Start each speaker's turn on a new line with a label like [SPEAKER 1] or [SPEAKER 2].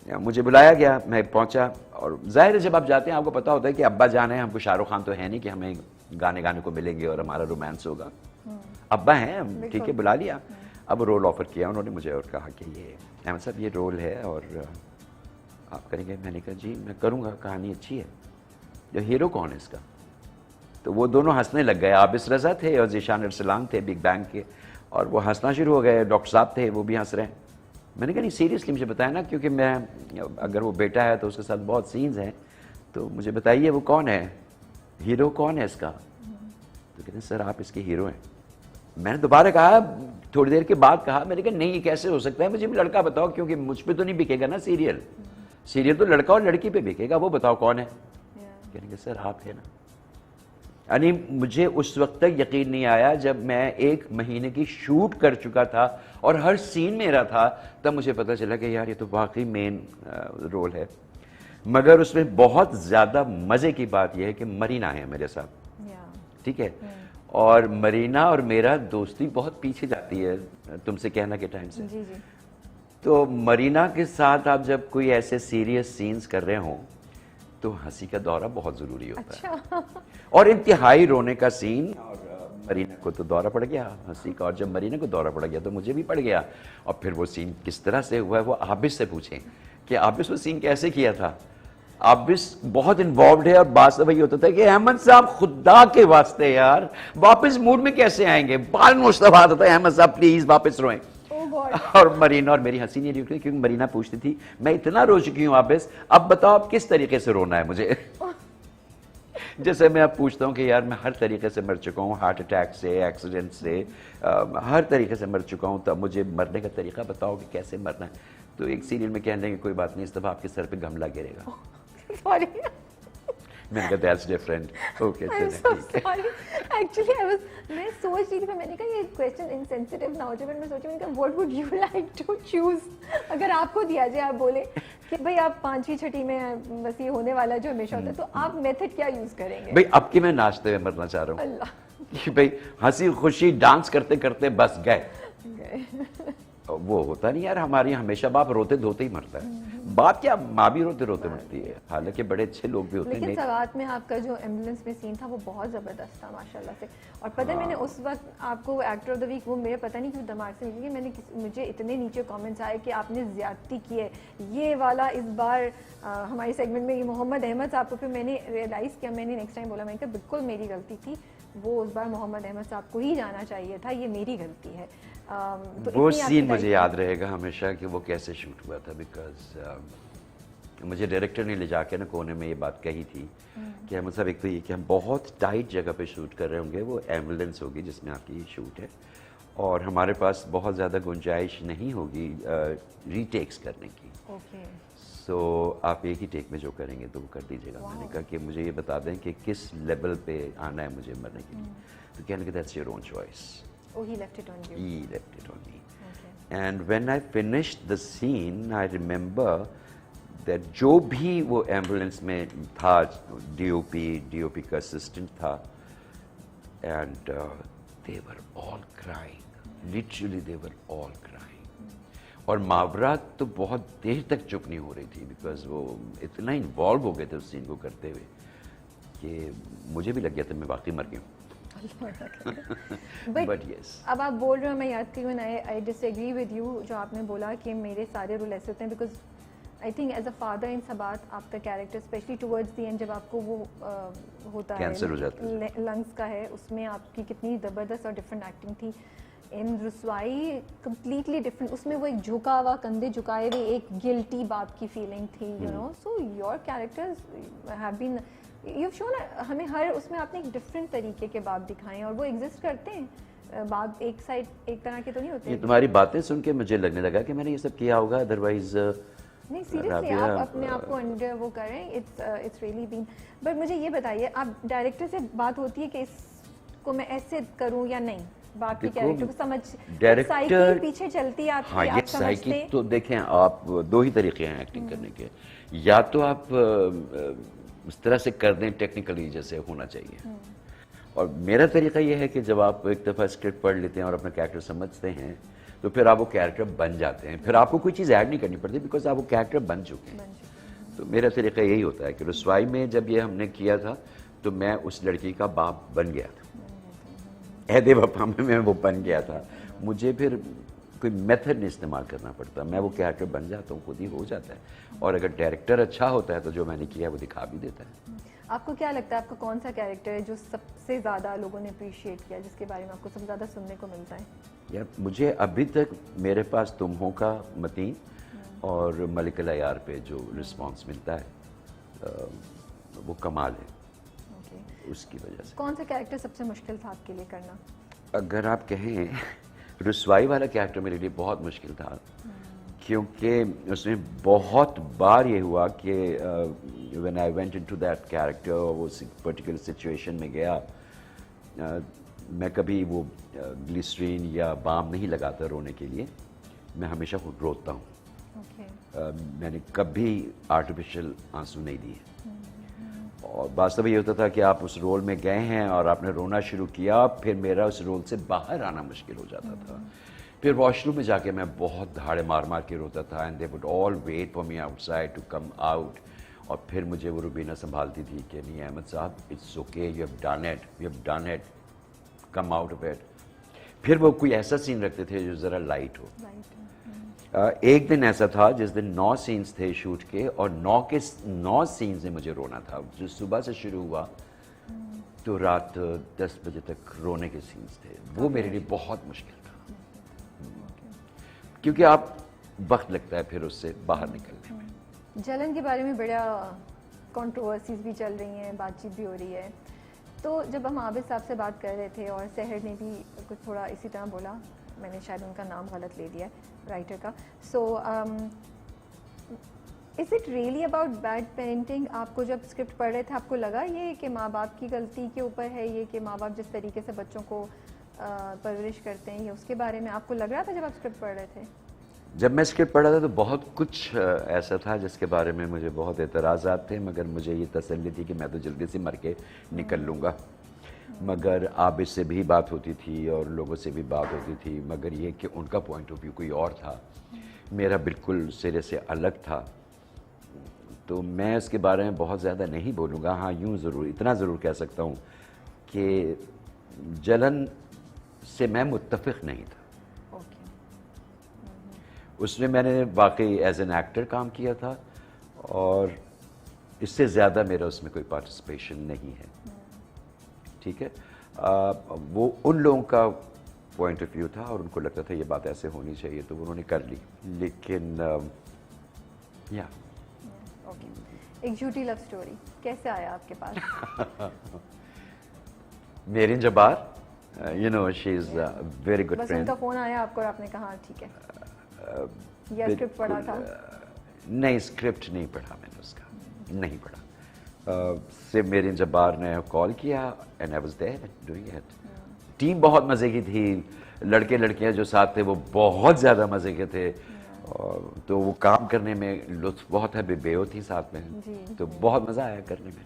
[SPEAKER 1] मुझे बुलाया गया, मैं पहुंचा, और जाहिर है जब आप जाते हैं आपको पता होता है कि अब्बा जान है, हमको शाहरुख खान तो है नहीं कि हमें गाने गाने को मिलेंगे और हमारा रोमांस होगा। अब्बा हैं, ठीक है, बुला लिया। अब रोल ऑफर किया उन्होंने मुझे और कहा कि ये अहमद साहब ये रोल है और आप करेंगे। मैंने कहा जी मैं करूँगा, कहानी अच्छी है। जो हीरो कौन है इसका? तो वो दोनों हंसने लग गए। आबिस रज़ा थे और ज़ीशान अरसलान थे बिग बैंग के, और वो हंसना शुरू हो गए। डॉक्टर साहब थे, वो भी हंस रहे हैं। मैंने कहा नहीं सीरियसली मुझे बताया ना, क्योंकि मैं अगर वो बेटा है तो उसके साथ बहुत सीन्स हैं, तो मुझे बताइए वो कौन है, हीरो कौन है इसका? तो कहते हैं सर आप इसके हीरो हैं। मैंने दोबारा कहा, थोड़ी देर के बाद कहा, मैंने कहा नहीं ये कैसे हो सकता है, मुझे भी लड़का बताओ, क्योंकि मुझ पर तो नहीं बिकेगा ना सीरियल, सीरियल तो लड़का और लड़की पे बिकेगा, वो बताओ कौन है। कहने के सर आप है ना। यानी मुझे उस वक्त तक यकीन नहीं आया, जब मैं 1 महीने की शूट कर चुका था और हर सीन मेरा था, तब मुझे पता चला कि यार ये तो वाकई मेन रोल है। मगर उसमें बहुत ज़्यादा मज़े की बात यह है कि मरीना है मेरे साथ, ठीक है, और मरीना और मेरा दोस्ती बहुत पीछे जाती है तुमसे कहना के टाइम से।
[SPEAKER 2] जी जी।
[SPEAKER 1] तो मरीना के साथ आप जब कोई ऐसे सीरियस सीन्स कर रहे हो तो हंसी का दौरा बहुत ज़रूरी होता है। और इंतहाई रोने का सीन, और मरीना को तो दौरा पड़ गया हंसी का, और जब मरीना को दौरा पड़ गया तो मुझे भी पड़ गया। और फिर वो सीन किस तरह से हुआ है वो आबिस से पूछें कि आबिस वो सीन कैसे किया था। आबिस बहुत इन्वॉल्व है, और बात वही होता था कि अहमद साहब खुदा के वास्ते यार वापस मूड में कैसे आएंगे, बाल नोचता बात होता है, अहमद साहब प्लीज वापस रोएं। और मरीना और मेरी हंसी नहीं रुकी, क्योंकि मरीना पूछती थी मैं इतना रो चुकी हूँ आबिस, अब बताओ अब किस तरीके से रोना है मुझे। जैसे मैं अब पूछता हूँ कि यार मैं हर तरीके से मर चुका हूँ, हार्ट अटैक से, एक्सीडेंट से, हर तरीके से मर चुका हूँ, तब मुझे मरने का तरीका बताओ कि कैसे मरना है। तो एक सीरियल में कहने लगे कोई बात नहीं, इस दफा आपके सर पे गमला गिरेगा।
[SPEAKER 2] सॉरी,
[SPEAKER 1] मैंने कहा दैट्स डिफरेंट, ओके
[SPEAKER 2] एक्चुअली मैं सोच रही थी, मैंने कहा ये क्वेश्चन इनसेंसिटिव ना हो जाए, मैं सोची, मैंने कहा what would you like to choose, अगर आपको दिया जाए, आप बोले कि भाई आप 5वीं छठी में बस ये होने वाला जो हमेशा होता है, तो आप मेथड क्या यूज करेंगे?
[SPEAKER 1] भाई अब की मैं नाचते हुए मरना चाह रहा हूँ कि भाई हंसी खुशी डांस करते करते बस गए। वो होता नहीं यार, हमारी हमेशा बाप रोते धोते ही मरता है। बाप क्या, माँ भी रोते रोते मरती है, हालांकि बड़े अच्छे लोग भी होते हैं।
[SPEAKER 2] लेकिन सवात में आपका जो एम्बुलेंस में सीन था वो बहुत ज़बरदस्त था माशाल्लाह से। और पता है मैंने उस वक्त आपको एक्टर ऑफ द वीक वो मेरे पता नहीं क्यों दिमाग से निकली, मुझे इतने नीचे कमेंट्स आए कि आपने ज़्यादती की है ये वाला। इस बार हमारे सेगमेंट में ये मोहम्मद अहमद साहब को, फिर मैंने रियलाइज़ किया, मैंने नेक्स्ट टाइम बोला, मैंने कहा बिल्कुल मेरी गलती थी, वो उस बार मोहम्मद अहमद साहब को ही जाना चाहिए था, ये मेरी गलती है।
[SPEAKER 1] तो वो सीन मुझे याद रहेगा हमेशा कि वो कैसे शूट हुआ था, बिकॉज मुझे डायरेक्टर ने ले जाके ना कोने में ये बात कही थी कि हम मतलब एक तो ये कि हम बहुत टाइट जगह पे शूट कर रहे होंगे, वो एम्बुलेंस होगी जिसमें आपकी शूट है, और हमारे पास बहुत ज़्यादा गुंजाइश नहीं होगी रीटेक्स करने की। सो आप एक ही टेक में जो करेंगे तो वो कर दीजिएगा। मैंने कहा कि मुझे ये बता दें कि किस लेवल पे आना है मुझे मरने के लिए। तो कहने लगे that's your own choice.
[SPEAKER 2] Oh, he left it on you.
[SPEAKER 1] He left it on me. Okay. And when I finished the scene, I remember that जो भी वो एम्बुलेंस में था, डीओपी का असिस्टेंट था, and they were all crying. Literally, they were all crying. और मावरा तो बहुत देर तक चुप नहीं हो रही थी, बिकॉज वो इतना इन्वॉल्व हो गए थे उस सीन को करते हुए कि मुझे भी लग गया था मैं वाकई मर गया हूँ।
[SPEAKER 2] But yes. अब आप बोल रहे हो, मैं याद की हूँ, आई डिसएग्री विद यू जो आपने बोला कि मेरे सारे रोल ऐसे होते हैं, because I think as a father in सबात आपका character specially towards the end जब आपको वो होता
[SPEAKER 1] कैंसर हो जाता
[SPEAKER 2] है लंग्स का है, उसमें आपकी कितनी ज़बरदस्त और डिफरेंट एक्टिंग थी। इन रसवाई कम्प्लीटली डिफरेंट, उसमें वो एक झुका हुआ, कंधे झुकाए हुए, एक गिल्टी बाप की फीलिंग थी, you know. So your characters have been, you shown, हमें हर उसमें आपने एक डिफरेंट तरीके के बाप दिखाए और वो एग्जिस्ट करते हैं। बाप एक साइड एक तरह के तो नहीं होते।
[SPEAKER 1] ये तुम्हारी बातें सुन के मुझे लगने लगा कि मैंने ये सब किया होगा, अदरवाइज
[SPEAKER 2] नहीं सीरियसली आप अपने आप को अंडर वो कर रहे हैं। It's really been. बट मुझे ये बताइए, आप डायरेक्टर से बात होती है कि इसको मैं ऐसे करूं या नहीं, बाप के कैरेक्टर को समझ, डायरेक्टर पीछे चलती है आपकी।
[SPEAKER 1] हाँ, ये साइकी तो देखें आप, दो ही तरीके हैं एक्टिंग करने के, या तो आप उस तरह से कर दें टेक्निकली जैसे होना चाहिए, और मेरा तरीका ये है कि जब आप एक दफ़ा स्क्रिप्ट पढ़ लेते हैं और अपना कैरेक्टर समझते हैं तो फिर आप वो कैरेक्टर बन जाते हैं, फिर आपको कोई चीज़ ऐड नहीं करनी पड़ती बिकॉज आप वो कैरेक्टर बन चुके हैं। तो मेरा तरीका यही होता है कि रुसवाई में जब ये हमने किया था तो मैं उस लड़की का बाप बन गया था, ऐदे वफा में मैं वो बन गया था। मुझे फिर कोई मेथड नहीं इस्तेमाल करना पड़ता, मैं वो कैरेक्टर बन जाता हूँ, खुद ही हो जाता है। और अगर डायरेक्टर अच्छा होता है तो जो मैंने किया है वो दिखा भी देता है।
[SPEAKER 2] आपको क्या लगता है आपका कौन सा कैरेक्टर है जो सबसे ज़्यादा लोगों ने अप्रिशिएट किया, जिसके बारे में आपको सबसे ज़्यादा सुनने को मिलता है?
[SPEAKER 1] यार मुझे अभी तक मेरे पास तुम हो का मतीन और मलिक अयार पे जो रिस्पांस मिलता है वो कमाल है। उसकी वजह से
[SPEAKER 2] कौन सा कैरेक्टर सबसे मुश्किल था आपके लिए करना?
[SPEAKER 1] अगर आप कहें रुसवाई वाला कैरेक्टर मेरे लिए बहुत मुश्किल था, क्योंकि उसमें बहुत बार ये हुआ कि when I went into that character, वो पर्टिकुलर सिचुएशन में गया, मैं कभी वो ग्लिसरीन या बाम नहीं लगाता रोने के लिए, मैं हमेशा खुद रोता हूँ। मैंने कभी आर्टिफिशियल आंसू नहीं दिए। और वास्तव ये होता था कि आप उस रोल में गए हैं और आपने रोना शुरू किया, फिर मेरा उस रोल से बाहर आना मुश्किल हो जाता था। फिर वॉशरूम में जाके मैं बहुत धाड़े मार मार के रोता था, and they would all wait for me outside to come out. और फिर मुझे वो रुबीना संभालती थी कि नहीं अहमद साहब, it's okay, you have done it, come out of it. फिर वो कोई ऐसा सीन रखते थे जो ज़रा लाइट हो। एक दिन ऐसा था जिस दिन 9 सीन्स थे शूट के, और 9 के 9 सीन्स में मुझे रोना था। जो सुबह से शुरू हुआ तो रात 10 बजे तक रोने के सीन्स थे। वो मेरे लिए बहुत मुश्किल था, क्योंकि आप वक्त लगता है फिर उससे बाहर निकलने में।
[SPEAKER 2] जलन के बारे में बड़ा कंट्रोवर्सीज भी चल रही हैं, बातचीत भी हो रही है। तो जब हम आबिद साहब से बात कर रहे थे और सहर ने भी कुछ थोड़ा इसी तरह बोला, मैंने शायद उनका नाम गलत ले दिया है राइटर का। So is it really about bad parenting? आपको जब स्क्रिप्ट पढ़ रहे थे आपको लगा ये कि माँ बाप की गलती के ऊपर है, ये कि माँ बाप जिस तरीके से बच्चों को परवरिश करते हैं, ये उसके बारे में आपको लग रहा था जब आप स्क्रिप्ट पढ़ रहे थे?
[SPEAKER 1] जब मैं स्क्रिप्ट पढ़ा था तो बहुत कुछ ऐसा था जिसके बारे में मुझे बहुत एतराज़ात थे, मगर मुझे ये तसल्ली थी कि मैं तो जल्दी से मर के निकल लूँगा। मगर आबिद से भी बात होती थी और लोगों से भी बात होती थी, मगर ये कि उनका पॉइंट ऑफ व्यू कोई और था, मेरा बिल्कुल सिरे से अलग था। तो मैं इसके बारे में बहुत ज़्यादा नहीं बोलूँगा। हाँ, यूँ ज़रूर इतना ज़रूर कह सकता हूँ कि जलन से मैं मुत्तफ़िक़ नहीं था। उसमें मैंने वाकई एज एन एक्टर काम किया था, और इससे ज़्यादा मेरा उसमें कोई पार्टिसिपेशन नहीं है। ठीक है, वो उन लोगों का पॉइंट ऑफ व्यू था और उनको लगता था ये बात ऐसे होनी चाहिए, तो उन्होंने कर ली। लेकिन या
[SPEAKER 2] एक झूठी लव स्टोरी कैसे आया आपके पास?
[SPEAKER 1] Merin Jabbar, you know, she is very good
[SPEAKER 2] best
[SPEAKER 1] friend.
[SPEAKER 2] उनका फ़ोन आया आपको और आपने कहा ठीक है, या स्क्रिप्ट पढ़ा था?
[SPEAKER 1] नहीं, स्क्रिप्ट नहीं पढ़ा मैंने, उसका नहीं पढ़ा। सिर्फ मेरिन जब्बार ने कॉल किया and I was there doing it. Team बहुत मज़े की थी, लड़के लड़कियां जो साथ थे वो बहुत ज़्यादा मज़े के थे, और तो वो काम करने में लुत्फ़ बहुत है, बेबेओ थी साथ में, तो बहुत मज़ा आया करने में।